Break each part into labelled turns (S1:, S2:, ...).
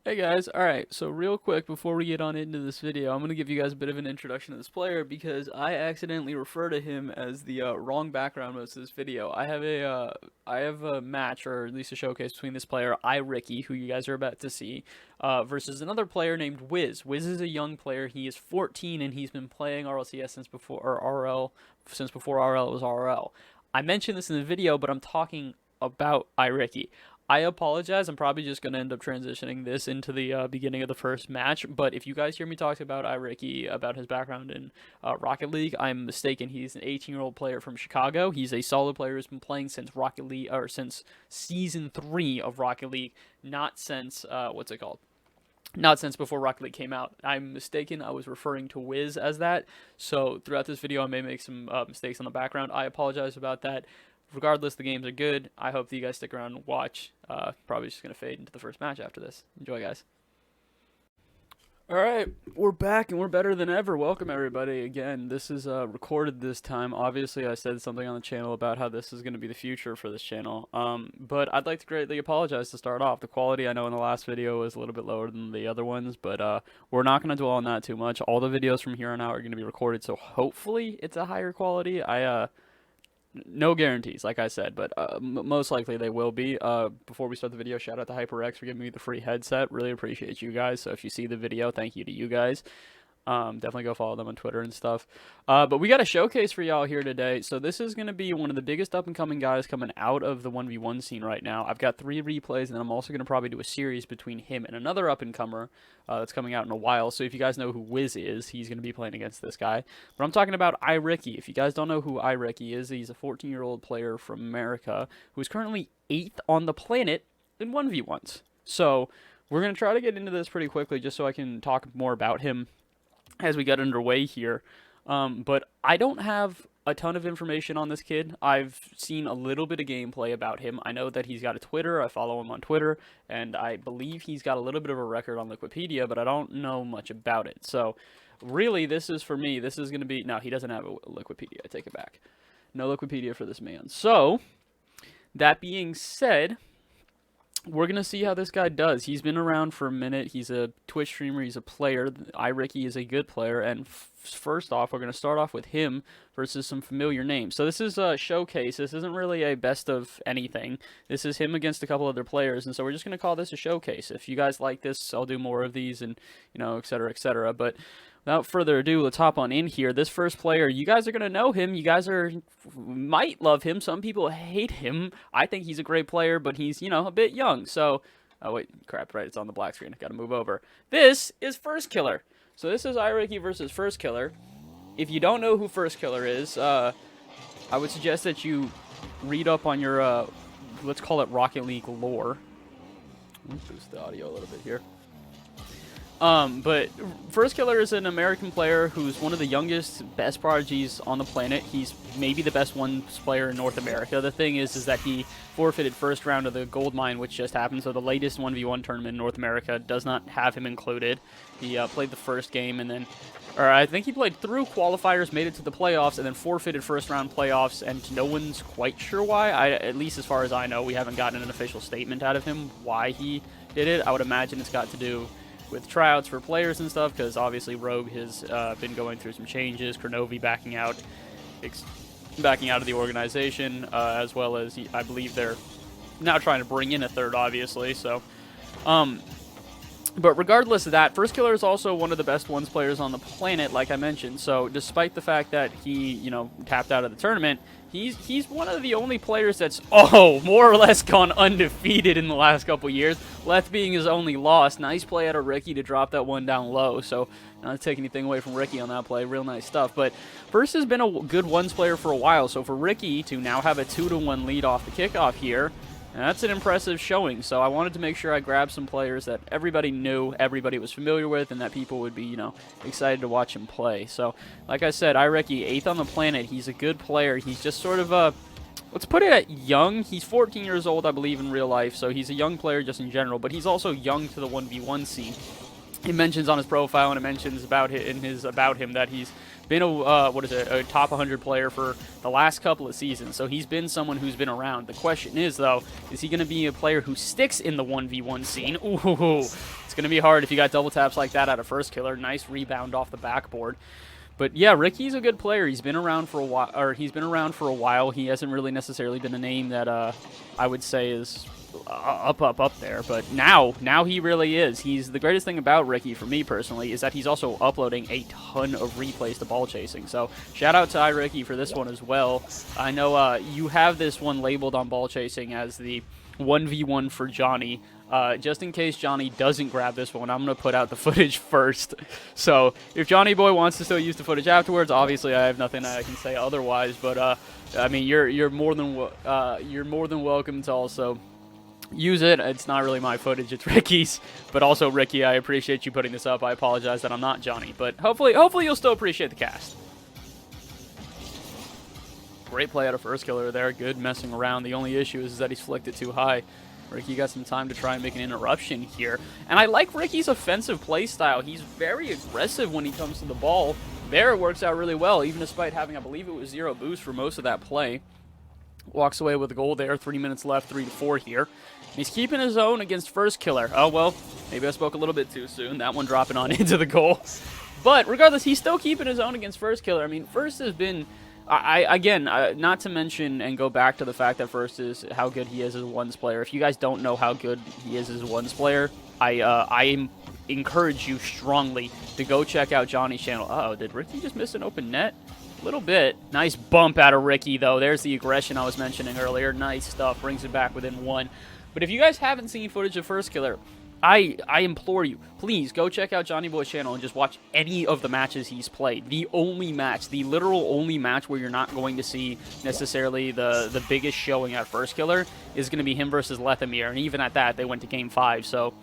S1: Hey guys, alright, so real quick before we get on into this video, I'm going to give you guys a bit of an introduction to this player because I accidentally refer to him as the wrong background most of this video. I have a match, or at least a showcase between this player, iRicky, who you guys are about to see, versus another player named WIZZ. WIZZ is a young player, he is 14 and he's been playing RLCS since before, or RL, since before RL was RL. I mentioned this in the video, but I'm talking about iRicky. I apologize. I'm probably just going to end up transitioning this into the beginning of the first match. But if you guys hear me talk about iRicky, about his background in Rocket League, I'm mistaken. He's an 18-year-old player from Chicago. He's a solid player who's been playing since Rocket League, or since season 3 of Rocket League, not since what's it called? Not since before Rocket League came out. I'm mistaken. I was referring to WIZZ as that. So throughout this video, I may make some mistakes on the background. I apologize about that. Regardless, the games are good. I hope that you guys stick around and watch. Probably just going to fade into the first match after this. Enjoy, guys. Alright, we're back and we're better than ever. Welcome, everybody. Again, this is recorded this time. Obviously, I said something on the channel about how this is going to be the future for this channel. But I'd like to greatly apologize to start off. The quality, I know in the last video was a little bit lower than the other ones, but we're not going to dwell on that too much. All the videos from here on out are going to be recorded, so hopefully it's a higher quality. No guarantees, like I said, but most likely they will be. Before we start the video, shout out to HyperX for giving me the free headset. Really appreciate you guys. So if you see the video, thank you to you guys. Definitely go follow them on Twitter and stuff. But we got a showcase for y'all here today. So this is going to be one of the biggest up-and-coming guys coming out of the 1v1 scene right now. I've got 3 replays, and then I'm also going to probably do a series between him and another up-and-comer that's coming out in a while. So if you guys know who WIZZ is, he's going to be playing against this guy. But I'm talking about iRicky. If you guys don't know who iRicky is, he's a 14-year-old player from America who is currently 8th on the planet in 1v1s. So we're going to try to get into this pretty quickly just so I can talk more about him as we get underway here. But I don't have a ton of information on this kid. I've seen a little bit of gameplay about him. I know that he's got a Twitter. I follow him on Twitter, and I believe he's got a little bit of a record on Wikipedia, but I don't know much about it. So really, this is for me. This is going to be... No, he doesn't have a Wikipedia. I take it back. No Wikipedia for this man. So that being said, we're going to see how this guy does. He's been around for a minute. He's a Twitch streamer. He's a player. iRicky is a good player. And first off, we're going to start off with him versus some familiar names. So this is a showcase. This isn't really a best of anything. This is him against a couple other players. And so we're just going to call this a showcase. If you guys like this, I'll do more of these and, you know, et cetera, et cetera. But without further ado, let's hop on in here. This first player, you guys are going to know him. You guys might love him. Some people hate him. I think he's a great player, but he's, you know, a bit young. So, oh, wait, crap, right, it's on the black screen. I got to move over. This is FirstKiller. So this is iRicky versus FirstKiller. If you don't know who FirstKiller is, I would suggest that you read up on your, let's call it Rocket League lore. Let's boost the audio a little bit here. But FirstKiller is an American player who's one of the youngest, best prodigies on the planet. He's maybe the best ones player in North America. The thing is that he forfeited first round of the gold mine, which just happened. So the latest 1v1 tournament in North America does not have him included. He played the first game and then, or I think he played through qualifiers, made it to the playoffs, and then forfeited first round playoffs. And no one's quite sure why. At least as far as I know, we haven't gotten an official statement out of him why he did it. I would imagine it's got to do with tryouts for players and stuff, because obviously Rogue has been going through some changes. Kronovi backing out of the organization, as well as I believe they're now trying to bring in a third, obviously. So, but regardless of that, FirstKiller is also one of the best ones players on the planet, like I mentioned. So despite the fact that he, you know, tapped out of the tournament, he's one of the only players that's, more or less gone undefeated in the last couple years. Left being his only loss. Nice play out of Ricky to drop that one down low. So not to take anything away from Ricky on that play. Real nice stuff. But First has been a good ones player for a while. So for Ricky to now have a 2-1 lead off the kickoff here, that's an impressive showing. So I wanted to make sure I grabbed some players that everybody knew, everybody was familiar with, and that people would be, you know, excited to watch him play. So, like I said, iRicky, 8th on the planet. He's a good player. He's just sort of let's put it at young. He's 14 years old, I believe, in real life. So he's a young player just in general, but he's also young to the 1v1 scene. he mentions on his profile, and it mentions about him that he's been a top 100 player for the last couple of seasons. So he's been someone who's been around. The question is, though, is he going to be a player who sticks in the 1v1 scene? Ooh, it's going to be hard if you got double taps like that out of FirstKiller. Nice rebound off the backboard. But yeah, Ricky's a good player. He's been around for a while. He hasn't really necessarily been a name that I would say is up there. But now he really is. He's the greatest thing about Ricky for me personally is that he's also uploading a ton of replays to ball chasing. So shout out to iRicky for this one as well. I know you have this one labeled on ball chasing as the 1v1 for Johnny. Just in case Johnny doesn't grab this one, I'm going to put out the footage first. So if JohnnyBoi wants to still use the footage afterwards, obviously I have nothing I can say otherwise. But I mean, you're more than welcome to also use it. It's not really my footage, it's Ricky's. But also, Ricky, I appreciate you putting this up. I apologize that I'm not Johnny, but hopefully you'll still appreciate the cast. Great play out of FirstKiller there. Good messing around. The only issue is that he's flicked it too high. Ricky got some time to try and make an interruption here. And I like Ricky's offensive play style. He's very aggressive when he comes to the ball. There it works out really well, even despite having, I believe it was 0 boost for most of that play. Walks away with a goal there. 3 minutes left, 3-4 here. And he's keeping his own against FirstKiller. Oh, well, maybe I spoke a little bit too soon. That one dropping on into the goal. But regardless, he's still keeping his own against FirstKiller. I mean, First has been... Again, not to mention and go back to the fact that First is how good he is as a ones player. If you guys don't know how good he is as a ones player, I encourage you strongly to go check out Johnny's channel. Uh-oh, did Ricky just miss an open net? A little bit. Nice bump out of Ricky, though. There's the aggression I was mentioning earlier. Nice stuff. Brings it back within 1. But if you guys haven't seen footage of FirstKiller, I implore you, please go check out JohnnyBoi's channel and just watch any of the matches he's played. The only match, the literal only match where you're not going to see necessarily the biggest showing at FirstKiller is going to be him versus Lethamyr. And even at that, they went to Game 5, so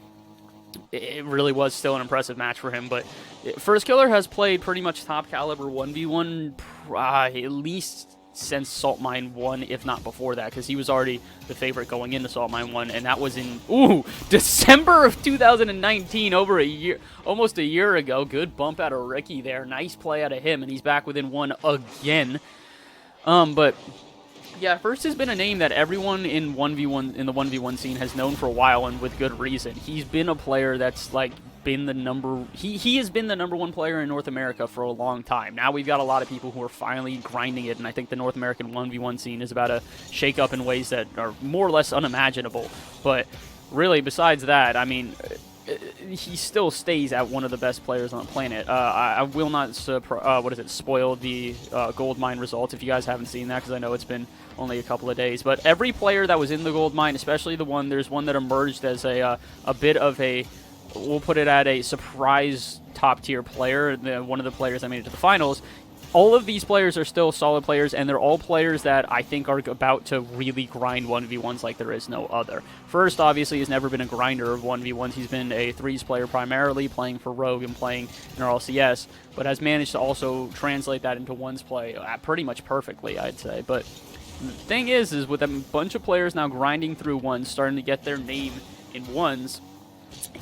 S1: it really was still an impressive match for him. But FirstKiller has played pretty much top caliber 1v1 at least since Salt Mine 1, if not before that, because he was already the favorite going into Salt Mine 1, and that was in, December of 2019, over a year, almost a year ago. Good bump out of Ricky there. Nice play out of him, and he's back within 1 again. But yeah, First has been a name that everyone in the 1v1 scene has known for a while, and with good reason. He's been a player that's like been the he has been the #1 player in North America for a long time. Now we've got a lot of people who are finally grinding it, and I think the North American 1v1 scene is about to shake up in ways that are more or less unimaginable. But really, besides that, I mean, he still stays at one of the best players on the planet. I will not spoil the gold mine results if you guys haven't seen that, because I know it's been only a couple of days. But every player that was in the gold mine, especially there's one that emerged as a bit of a, we'll put it at a surprise top-tier player, one of the players that made it to the finals. All of these players are still solid players, and they're all players that I think are about to really grind 1v1s like there is no other. First, obviously, has never been a grinder of 1v1s. He's been a threes player primarily, playing for Rogue and playing in RLCS, but has managed to also translate that into ones play pretty much perfectly, I'd say. But the thing is with a bunch of players now grinding through ones, starting to get their name in ones,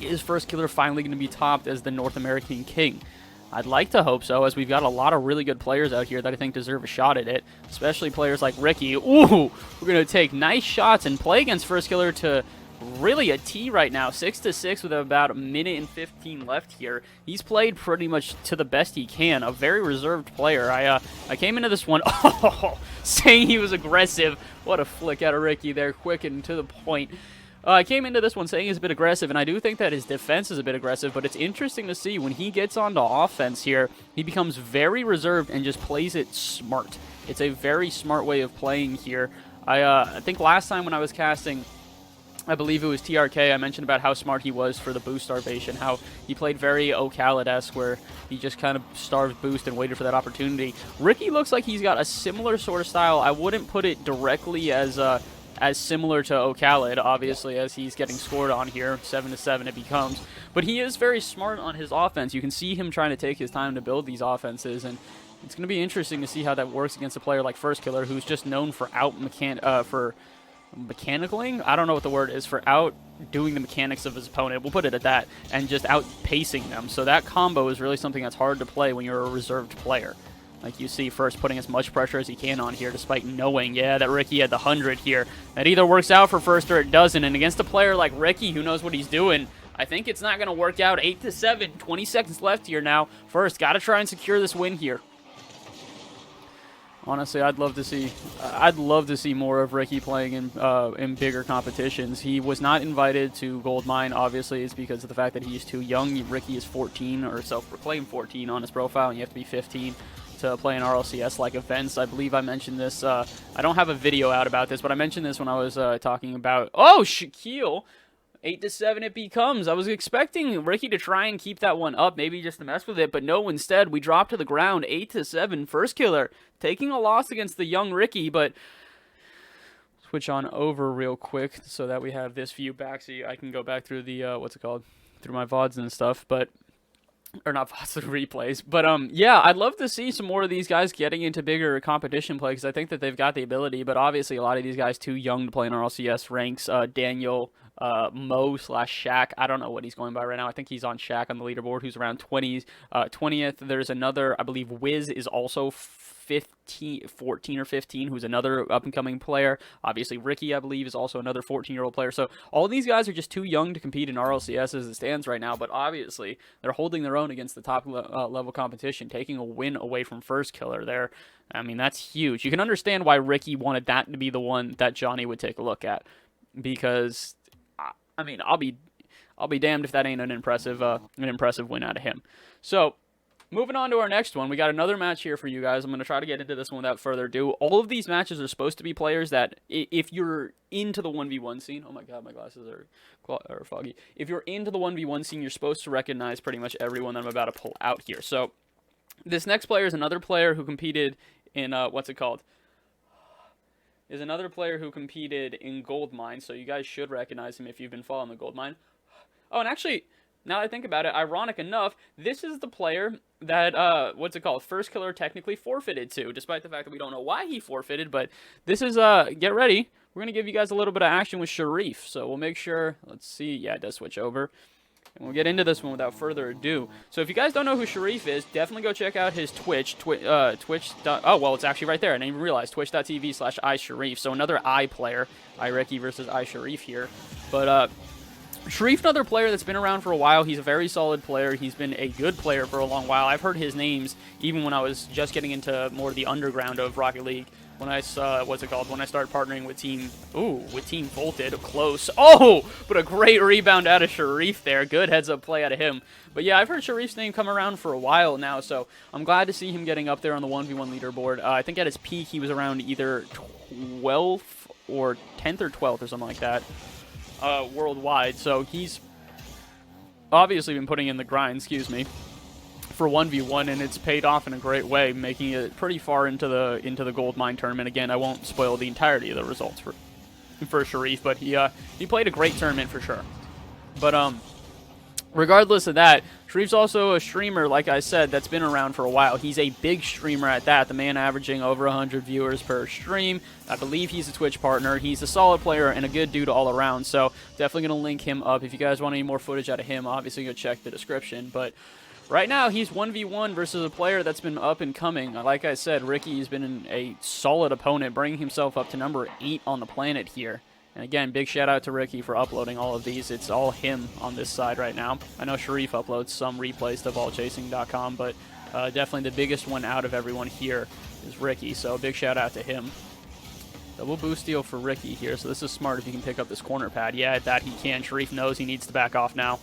S1: is FirstKiller finally going to be topped as the North American king? I'd like to hope so, as we've got a lot of really good players out here that I think deserve a shot at it, especially players like Ricky. Ooh, we're going to take nice shots and play against FirstKiller to really a T right now. 6-6 with about 1:15 left here. He's played pretty much to the best he can. A very reserved player. I came into this one saying he was aggressive. What a flick out of Ricky there, quick and to the point. I came into this one saying he's a bit aggressive, and I do think that his defense is a bit aggressive, but it's interesting to see when he gets onto offense here, he becomes very reserved and just plays it smart. It's a very smart way of playing here. I think last time when I was casting, I believe it was TRK, I mentioned about how smart he was for the boost starvation, how he played very Ocalid-esque, where he just kind of starved boost and waited for that opportunity. Ricky looks like he's got a similar sort of style. I wouldn't put it directly as similar to Ocalid, obviously, as he's getting scored on here. 7-7 it becomes. But he is very smart on his offense. You can see him trying to take his time to build these offenses, and it's going to be interesting to see how that works against a player like FirstKiller, who's just known for mechanicaling? I don't know what the word is for outdoing the mechanics of his opponent. We'll put it at that, and just outpacing them. So that combo is really something that's hard to play when you're a reserved player. Like you see, First putting as much pressure as he can on here, despite knowing, yeah, that Ricky had the 100 here. That either works out for First or it doesn't. And against a player like Ricky, who knows what he's doing, I think it's not going to work out. 8-7, 20 seconds left here now. First, got to try and secure this win here. Honestly, I'd love to see more of Ricky playing in bigger competitions. He was not invited to Goldmine. Obviously, it's because of the fact that he's too young. Ricky is 14, or self-proclaimed 14 on his profile, and you have to be 15 to play in RLCS-like events. I believe I mentioned this. I don't have a video out about this, but I mentioned this when I was talking about... Oh, Shaquille! 8-7 it becomes. I was expecting Ricky to try and keep that one up, maybe just to mess with it, but no, instead, we drop to the ground. 8-7, FirstKiller, taking a loss against the young Ricky, but... Switch on over real quick so that we have this view back, so I can go back through the, through my VODs and stuff, but... Or not VODs, replays. But, yeah, I'd love to see some more of these guys getting into bigger competition play, because I think that they've got the ability, but obviously a lot of these guys too young to play in RLCS ranks. Daniel, Mo/Shaq, I don't know what he's going by right now. I think he's on Shaq on the leaderboard, who's around 20th. There's another, I believe WIZZ is also 14 or 15, who's another up-and-coming player. Obviously, Ricky, I believe, is also another 14-year-old player. So all these guys are just too young to compete in RLCS as it stands right now, but obviously they're holding their own against the top level competition, taking a win away from FirstKiller there. I mean, that's huge. You can understand why Ricky wanted that to be the one that Johnny would take a look at, because, I mean, I'll be damned if that ain't an impressive win out of him. So, moving on to our next one, we got another match here for you guys. I'm going to try to get into this one without further ado. All of these matches are supposed to be players that, if you're into the 1v1 scene... Oh my god, my glasses are foggy. If you're into the 1v1 scene, you're supposed to recognize pretty much everyone that I'm about to pull out here. So, this next player is another player who competed in, is another player who competed in Goldmine, so you guys should recognize him if you've been following the Goldmine. Oh, and actually... Now that I think about it, ironic enough, this is the player that, FirstKiller technically forfeited to, despite the fact that we don't know why he forfeited, but this is, get ready, we're going to give you guys a little bit of action with Sharif, so we'll make sure, let's see, yeah, it does switch over, and we'll get into this one without further ado. So if you guys don't know who Sharif is, definitely go check out his Twitch, oh, well, it's actually right there, I didn't even realize, twitch.tv/iSharif, so another I player, iRicky versus iSharif here, but, Sharif, another player that's been around for a while. He's a very solid player. He's been a good player for a long while. I've heard his names even when I was just getting into more of the underground of Rocket League. When I when I started partnering with Team Volted, close. Oh, but a great rebound out of Sharif there. Good heads-up play out of him. But yeah, I've heard Sharif's name come around for a while now, so I'm glad to see him getting up there on the 1v1 leaderboard. I think at his peak he was around either 12th or 10th or 12th or something like that. Worldwide, so he's obviously been putting in the grind, for 1v1, and it's paid off in a great way, making it pretty far into the Goldmine tournament. Again, I won't spoil the entirety of the results for Sharif, but he played a great tournament for sure. But regardless of that, Sharif's also a streamer, like I said, that's been around for a while. He's a big streamer at that, the man averaging over 100 viewers per stream. I believe he's a Twitch partner. He's a solid player and a good dude all around, so definitely going to link him up. If you guys want any more footage out of him, obviously go check the description. But right now, he's 1v1 versus a player that's been up and coming. Like I said, Ricky's been a solid opponent, bringing himself up to number 8 on the planet here. And again, big shout out to Ricky for uploading all of these. It's all him on this side right now. I know Sharif uploads some replays to ballchasing.com, but definitely the biggest one out of everyone here is Ricky. So a big shout out to him. Double boost deal for Ricky here. So this is smart if he can pick up this corner pad. Yeah, that he can. Sharif knows he needs to back off now.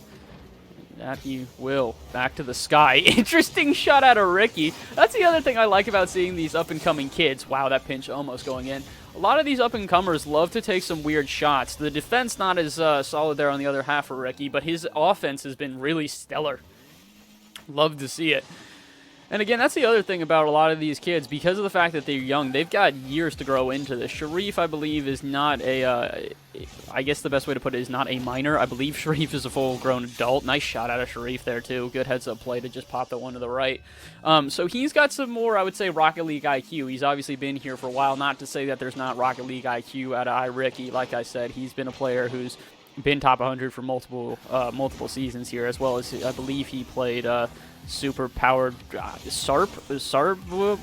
S1: That he will. Back to the sky. Interesting shot out of Ricky. That's the other thing I like about seeing these up-and-coming kids. Wow, that pinch almost going in. A lot of these up-and-comers love to take some weird shots. The defense not as solid there on the other half for Ricky, but his offense has been really stellar. Love to see it. And again, that's the other thing about a lot of these kids. Because of the fact that they're young, they've got years to grow into this. Sharif, I believe, is not a, I guess the best way to put it is not a minor. I believe Sharif is a full-grown adult. Nice shot out of Sharif there, too. Good heads-up play to just pop the one to the right. So he's got some more, I would say, Rocket League IQ. He's obviously been here for a while. Not to say that there's not Rocket League IQ out of iRicky. Like I said, he's been a player who's been top 100 for multiple seasons here, as well as I believe he played super powered SARP,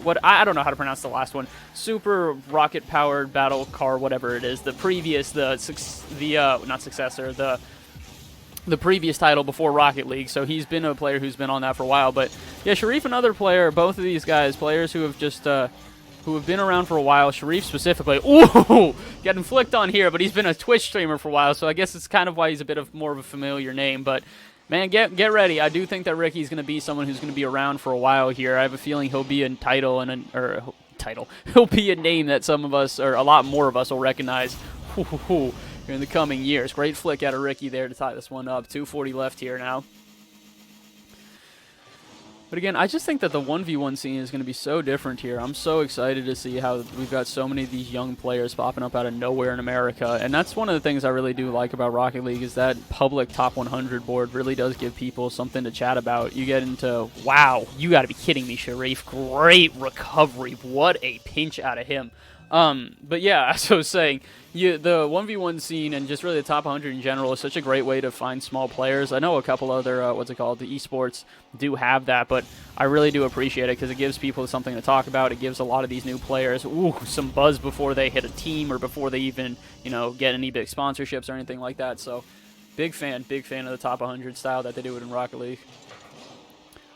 S1: what, I don't know how to pronounce the last one, super rocket powered battle car, whatever it is, the previous, not successor, the previous title before Rocket League. So he's been a player who's been on that for a while. But yeah, Sharif, another player, both of these guys, players who have just who have been around for a while. Sharif specifically, ooh, getting flicked on here, but he's been a Twitch streamer for a while, so I guess it's kind of why he's a bit of more of a familiar name. But man, get ready. I do think that Ricky's going to be someone who's going to be around for a while here. I have a feeling he'll be a title he'll be a name that some of us, or a lot more of us, will recognize in the coming years. Great flick out of Ricky there to tie this one up. 2:40 left here now. But again, I just think that the 1v1 scene is going to be so different here. I'm so excited to see how we've got so many of these young players popping up out of nowhere in America. And that's one of the things I really do like about Rocket League, is that public top 100 board really does give people something to chat about. You get into, wow, you got to be kidding me, Sharif. Great recovery. What a pinch out of him. But yeah, as I was saying, the 1v1 scene and just really the top 100 in general is such a great way to find small players. I know a couple other, the esports do have that, but I really do appreciate it because it gives people something to talk about. It gives a lot of these new players, some buzz before they hit a team or before they even, get any big sponsorships or anything like that. So big fan of the top 100 style that they do it in Rocket League.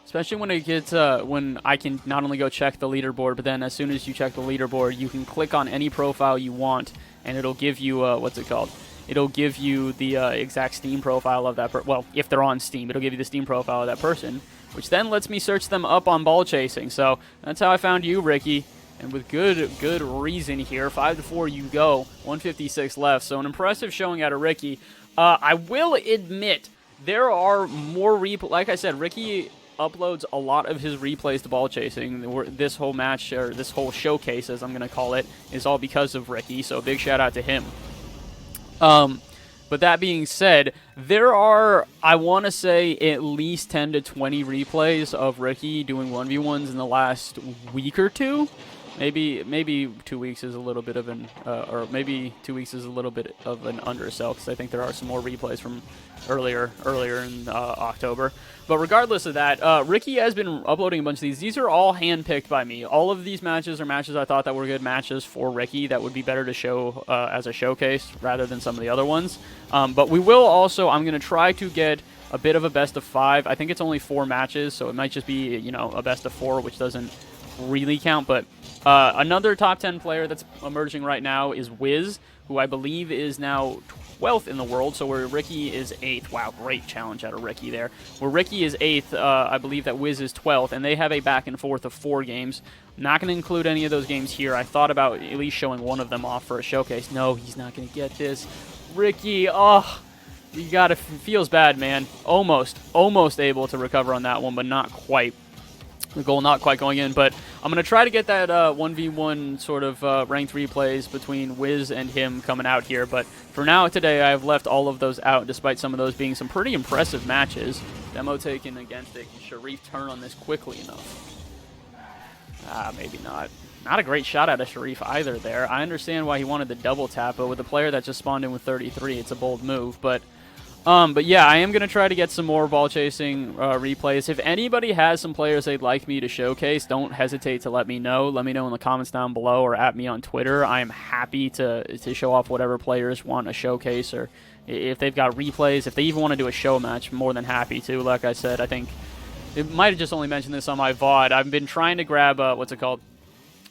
S1: Especially when it gets, when I can not only go check the leaderboard, but then as soon as you check the leaderboard, you can click on any profile you want, and it'll give you, it'll give you the exact Steam profile of that well, if they're on Steam, it'll give you the Steam profile of that person, which then lets me search them up on ball chasing. So that's how I found you, Ricky, and with good reason here. 5-4 you go, 156 left, so an impressive showing out of Ricky. I will admit, there are more like I said, Ricky uploads a lot of his replays to ball chasing. This whole match, or this whole showcase, as I'm going to call it, is all because of Ricky, so big shout out to him. But that being said, there are, I want to say, at least 10 to 20 replays of Ricky doing 1v1s in the last week or two. Maybe 2 weeks is a little bit of an, or maybe 2 weeks is a little bit of an undersell, because I think there are some more replays from earlier in October. But regardless of that, Ricky has been uploading a bunch of these. These are all handpicked by me. All of these matches are matches I thought that were good matches for Ricky that would be better to show as a showcase rather than some of the other ones. But we will also, I'm going to try to get a bit of a best of 5. I think it's only 4 matches, so it might just be, a best of 4, which doesn't really count. But another top 10 player that's emerging right now is WIZZ, who I believe is now 12th in the world, so where Ricky is 8th. Wow, great challenge out of Ricky there. Where Ricky is 8th, I believe that WIZZ is 12th, and they have a back and forth of 4 games. I'm not going to include any of those games here. I thought about at least showing one of them off for a showcase. No, he's not going to get this. Ricky, you got to, feels bad, man. Almost able to recover on that one, but not quite. The goal not quite going in, but I'm going to try to get that 1v1 sort of ranked replays between WIZZ and him coming out here. But for now, today, I've left all of those out, despite some of those being some pretty impressive matches. Demo taken against it. Can Sharif turn on this quickly enough? Maybe not. Not a great shot out of Sharif either there. I understand why he wanted the double tap, but with a player that just spawned in with 33, it's a bold move. But yeah, I am going to try to get some more ball chasing replays. If anybody has some players they'd like me to showcase, don't hesitate to let me know. Let me know in the comments down below or at me on Twitter. I am happy to show off whatever players want a showcase, or if they've got replays, if they even want to do a show match, more than happy to. Like I said, I think it might have just only mentioned this on my VOD. I've been trying to grab,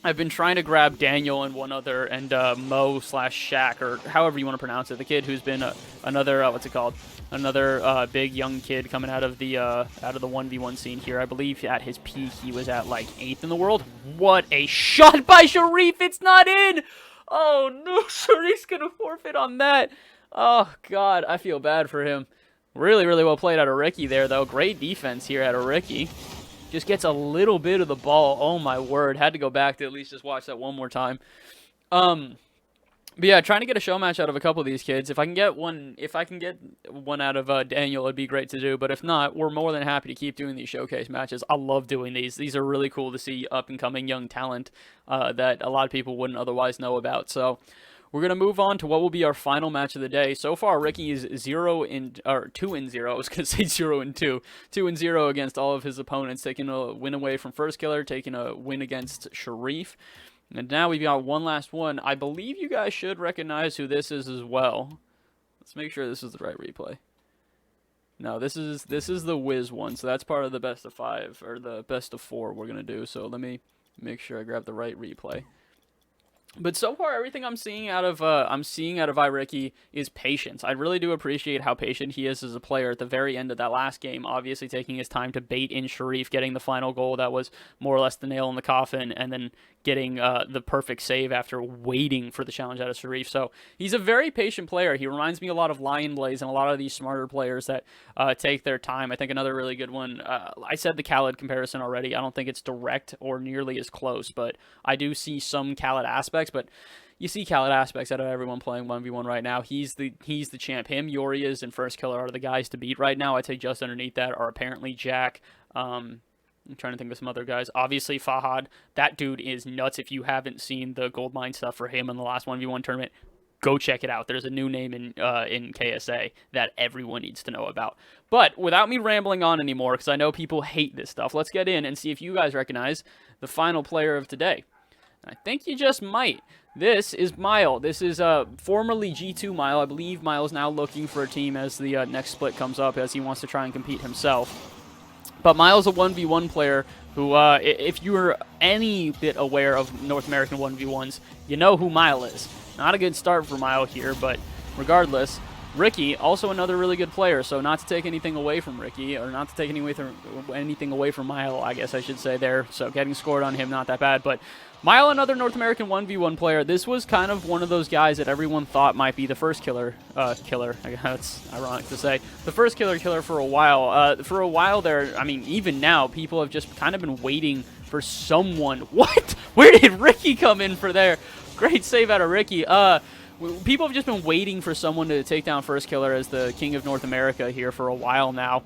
S1: I've been trying to grab Daniel and one other, and Mo/Shaq, or however you want to pronounce it, the kid who's been another another big young kid coming out of the 1v1 scene here. I believe at his peak he was at like 8th in the world. What a shot by Sharif! It's not in. Oh no, Sharif's gonna forfeit on that. Oh god, I feel bad for him. Really well played out of Ricky there, though. Great defense here out of Ricky. Just gets a little bit of the ball. Oh my word. Had to go back to at least just watch that one more time. But yeah, trying to get a show match out of a couple of these kids. If I can get one out of Daniel, it'd be great to do. But if not, we're more than happy to keep doing these showcase matches. I love doing these. These are really cool to see up and coming young talent that a lot of people wouldn't otherwise know about. So we're gonna move on to what will be our final match of the day. So far, Ricky is 2-0. I was gonna say 0-2, 2-0 against all of his opponents, taking a win away from FirstKiller, taking a win against Sharif. And now we've got one last one. I believe you guys should recognize who this is as well. Let's make sure this is the right replay. No, this is the WIZZ one, so that's part of the best of 5 or the best of 4 we're gonna do. So let me make sure I grab the right replay. But so far, everything I'm seeing out of iRicky is patience. I really do appreciate how patient he is as a player at the very end of that last game, obviously taking his time to bait in Sharif, getting the final goal that was more or less the nail in the coffin, and then getting the perfect save after waiting for the challenge out of Sharif. So he's a very patient player. He reminds me a lot of Lion Blaze and a lot of these smarter players that take their time. I think another really good one, I said the Khaled comparison already. I don't think it's direct or nearly as close, but I do see some Khaled aspects. But you see Khaled aspects out of everyone playing 1v1 right now. He's the champ. Him, Yorias, and FirstKiller are the guys to beat right now. I'd say just underneath that are apparently Jack. I'm trying to think of some other guys. Obviously, Fahad. That dude is nuts. If you haven't seen the Goldmine stuff for him in the last 1v1 tournament, go check it out. There's a new name in KSA that everyone needs to know about. But without me rambling on anymore, because I know people hate this stuff, let's get in and see if you guys recognize the final player of today. I think you just might. This is Mile. This is formerly G2 Mile. I believe Mile's now looking for a team as the next split comes up, as he wants to try and compete himself. But Mile's a 1v1 player who, if you're any bit aware of North American 1v1s, you know who Mile is. Not a good start for Mile here, but regardless, Ricky, also another really good player, so not to take anything away from Ricky, or not to take anything away from Mile, I guess I should say there. So getting scored on him, not that bad, but Mile, another North American 1v1 player. This was kind of one of those guys that everyone thought might be the FirstKiller killer. That's ironic to say. The FirstKiller for a while. For a while there, I mean, even now, people have just kind of been waiting for someone. What? Where did Ricky come in for there? Great save out of Ricky. People have just been waiting for someone to take down FirstKiller as the king of North America here for a while now.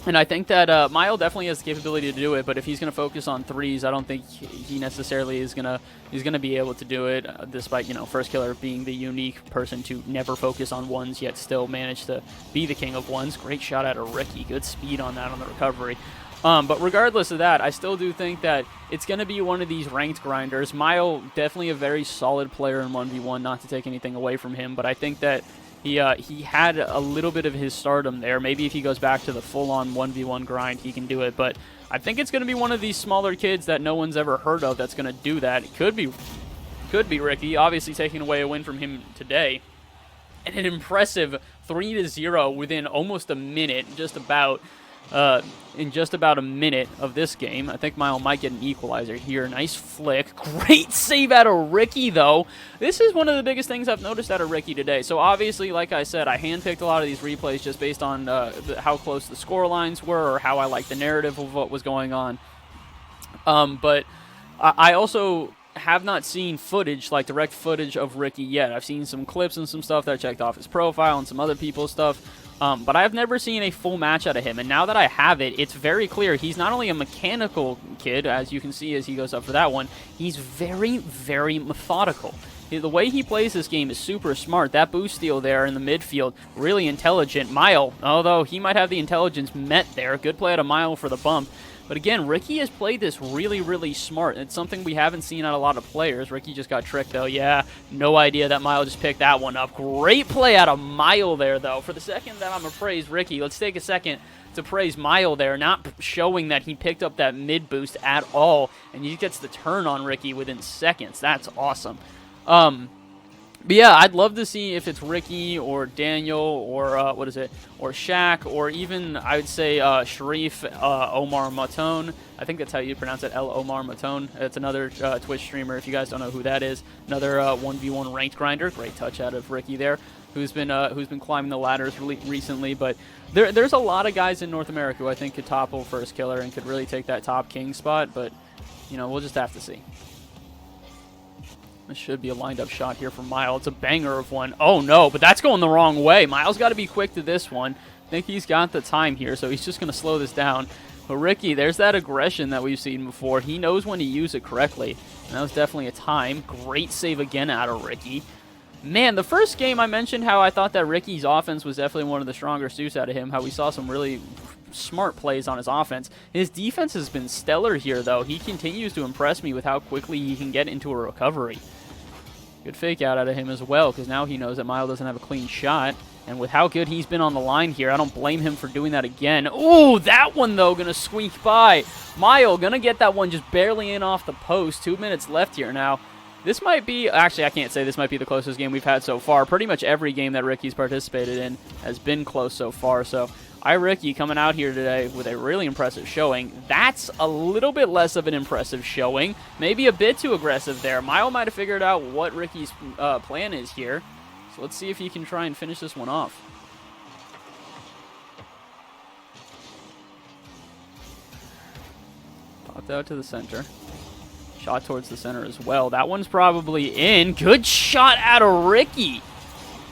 S1: And I think that Mile definitely has the capability to do it, but if he's going to focus on threes, I don't think he necessarily is going to be able to do it, despite, you know, FirstKiller being the unique person to never focus on ones, yet still manage to be the king of ones. Great shot out of Ricky. Good speed on that on the recovery. But regardless of that, I still do think that it's going to be one of these ranked grinders. Mile, definitely a very solid player in 1v1, not to take anything away from him, but I think that he had a little bit of his stardom there. Maybe if he goes back to the full-on 1v1 grind, he can do it. But I think it's going to be one of these smaller kids that no one's ever heard of that's going to do that. It could be Ricky, obviously taking away a win from him today. And an impressive 3-0 within almost a minute, in just about a minute of this game. I think Mile might get an equalizer here. Nice flick. Great save out of Ricky, though. This is one of the biggest things I've noticed out of Ricky today. So obviously, like I said, I handpicked a lot of these replays just based on how close the score lines were or how I liked the narrative of what was going on. But I also have not seen footage, like direct footage of Ricky yet. I've seen some clips and some stuff that I checked off his profile and some other people's stuff. But I've never seen a full match out of him, and now that I have it, it's very clear he's not only a mechanical kid, as you can see as he goes up for that one, he's very, very methodical. The way he plays this game is super smart. That boost steal there in the midfield, really intelligent. Mile, although he might have the intelligence met there. Good play out of Mile for the bump. But again, Ricky has played this really, really smart. It's something we haven't seen out of a lot of players. Ricky just got tricked, though. Yeah, no idea that Mile just picked that one up. Great play out of Mile there, though. For the second that I'm going to praise Ricky, let's take a second to praise Mile there, not showing that he picked up that mid boost at all. And he gets the turn on Ricky within seconds. That's awesome. But yeah, I'd love to see if it's Ricky or Daniel or or Shaq, or even I would say Sharif Omar Matone. I think that's how you pronounce it, El Omar Matone. It's another Twitch streamer. If you guys don't know who that is, another 1v1 ranked grinder. Great touch out of Ricky there. who's been climbing the ladders recently. But there's a lot of guys in North America who I think could topple FirstKiller and could really take that top king spot. But you know, we'll just have to see. This should be a lined up shot here from Miles. It's a banger of one. Oh no, but that's going the wrong way. Miles got to be quick to this one. I think he's got the time here, so he's just going to slow this down. But Ricky, there's that aggression that we've seen before. He knows when to use it correctly. And that was definitely a time. Great save again out of Ricky. Man, the first game I mentioned how I thought that Ricky's offense was definitely one of the stronger suits out of him, how we saw some really smart plays on his offense. His defense has been stellar here, though. He continues to impress me with how quickly he can get into a recovery. Good fake out of him as well, because now he knows that Mile doesn't have a clean shot. And with how good he's been on the line here, I don't blame him for doing that again. Ooh, that one, though, going to squeak by. Mile going to get that one just barely in off the post. 2 minutes left here now. This might be, actually, I can't say this might be the closest game we've had so far. Pretty much every game that Ricky's participated in has been close so far. So, iRicky coming out here today with a really impressive showing. That's a little bit less of an impressive showing. Maybe a bit too aggressive there. Mile might have figured out what Ricky's plan is here. So let's see if he can try and finish this one off. Popped out to the center. Shot towards the center as well. That one's probably in. Good shot out of Ricky.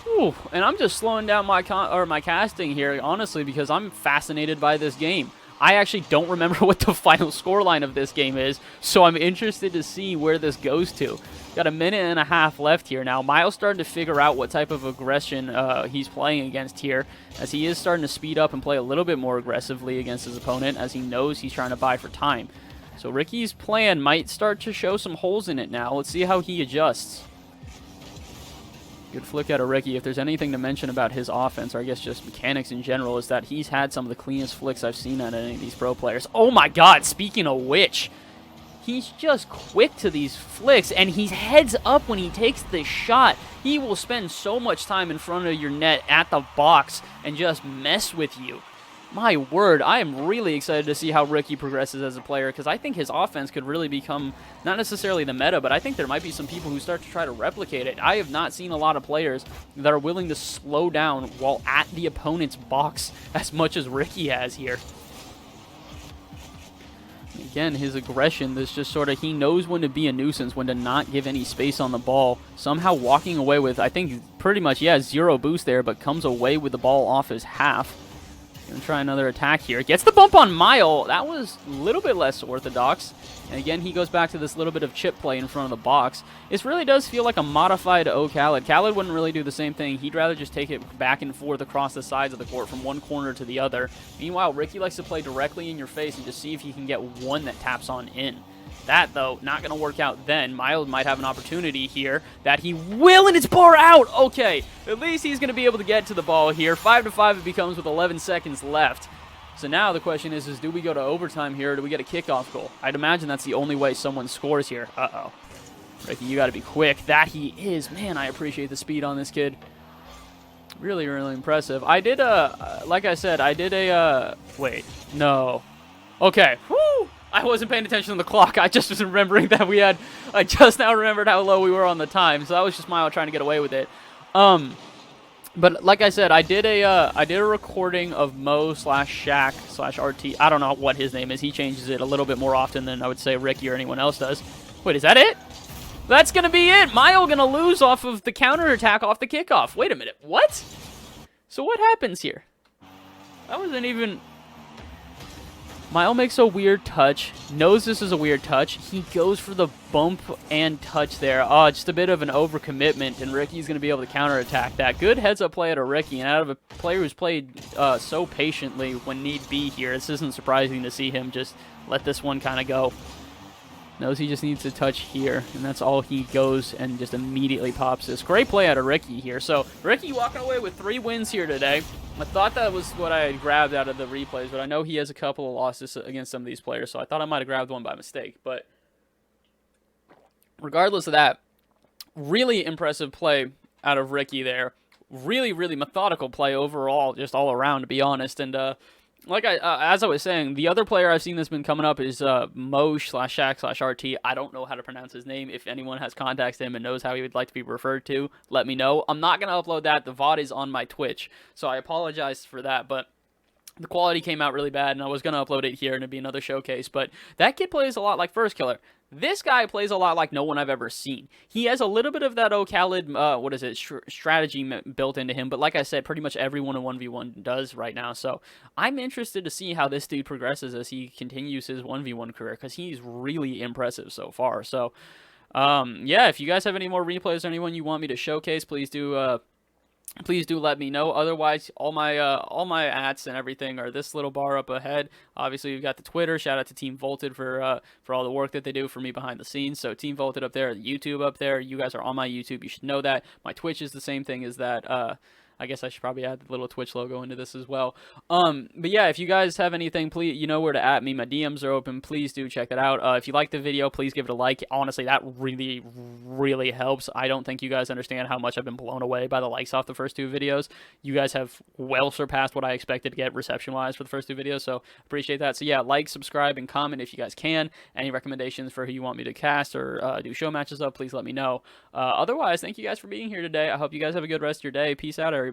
S1: Ooh, and I'm just slowing down my casting here, honestly, because I'm fascinated by this game. I actually don't remember what the final scoreline of this game is, so I'm interested to see where this goes to. Got a minute and a half left here now. Miles starting to figure out what type of aggression he's playing against here, as he is starting to speed up and play a little bit more aggressively against his opponent, as he knows he's trying to buy for time. So Ricky's plan might start to show some holes in it now. Let's see how he adjusts. Good flick out of Ricky. If there's anything to mention about his offense, or I guess just mechanics in general, is that he's had some of the cleanest flicks I've seen out of any of these pro players. Oh my god, speaking of which, he's just quick to these flicks, and he's heads up when he takes this shot. He will spend so much time in front of your net at the box and just mess with you. My word, I am really excited to see how Ricky progresses as a player, because I think his offense could really become, not necessarily the meta, but I think there might be some people who start to try to replicate it. I have not seen a lot of players that are willing to slow down while at the opponent's box as much as Ricky has here. Again, his aggression, this just sort of, he knows when to be a nuisance, when to not give any space on the ball. Somehow walking away with, I think, pretty much, yeah, 0 boost there, but comes away with the ball off his half. Gonna try another attack here. Gets the bump on Mile. That was a little bit less orthodox. And again, he goes back to this little bit of chip play in front of the box. This really does feel like a modified Khaled. Khaled wouldn't really do the same thing. He'd rather just take it back and forth across the sides of the court from one corner to the other. Meanwhile, Ricky likes to play directly in your face and just see if he can get one that taps on in. That, though, not going to work out then. Miles might have an opportunity here that he will, and it's bar out. Okay, at least he's going to be able to get to the ball here. 5-5 it becomes with 11 seconds left. So now the question is do we go to overtime here, or do we get a kickoff goal? I'd imagine that's the only way someone scores here. Uh-oh. Ricky, you got to be quick. That he is. Man, I appreciate the speed on this kid. Really, really impressive. I did like I said, I did a, wait, no. Okay, whoo! I wasn't paying attention to the clock. I just was remembering that we had, I just now remembered how low we were on the time. So that was just Mile trying to get away with it. But like I said, I did a recording of Mo/Shaq/RT. I don't know what his name is. He changes it a little bit more often than I would say Ricky or anyone else does. Wait, is that it? That's going to be it. Mile going to lose off of the counterattack off the kickoff. Wait a minute. What? So what happens here? That wasn't even... Mile makes a weird touch, knows this is a weird touch. He goes for the bump and touch there. Oh, just a bit of an overcommitment, and Ricky's going to be able to counterattack that. Good heads-up play out of Ricky, and out of a player who's played so patiently when need be here, this isn't surprising to see him just let this one kind of go. Knows he just needs to touch here, and that's all he goes and just immediately pops this. Great play out of Ricky here. So Ricky walking away with 3 wins here today. I thought that was what I had grabbed out of the replays, but I know he has a couple of losses against some of these players, so I thought I might have grabbed one by mistake. But regardless of that, really impressive play out of Ricky there. Really, really methodical play overall, just all around, to be honest. And like as I was saying, the other player I've seen that's been coming up is Mo/Shaq/RT. I don't know how to pronounce his name. If anyone has contacts to him and knows how he would like to be referred to, let me know. I'm not gonna upload that. The VOD is on my Twitch, so I apologize for that. But the quality came out really bad, and I was going to upload it here, and it'd be another showcase, but that kid plays a lot like FirstKiller. This guy plays a lot like no one I've ever seen. He has a little bit of that Khaled, strategy built into him, but like I said, pretty much everyone in 1v1 does right now, so I'm interested to see how this dude progresses as he continues his 1v1 career, because he's really impressive so far, so, yeah, if you guys have any more replays or anyone you want me to showcase, please do let me know. Otherwise, all my ats and everything are this little bar up ahead. Obviously, we've got the Twitter. Shout out to Team Volted for all the work that they do for me behind the scenes. So Team Volted up there, YouTube up there. You guys are on my YouTube. You should know that. My Twitch is the same thing as that. I guess I should probably add the little Twitch logo into this as well. But yeah, if you guys have anything, please, you know where to at me. My DMs are open. Please do check that out. If you like the video, please give it a like. Honestly, that really, really helps. I don't think you guys understand how much I've been blown away by the likes off the first two videos. You guys have well surpassed what I expected to get reception-wise for the first two videos, so appreciate that. So yeah, like, subscribe, and comment if you guys can. Any recommendations for who you want me to cast or do show matches of, please let me know. Otherwise, thank you guys for being here today. I hope you guys have a good rest of your day. Peace out, everybody.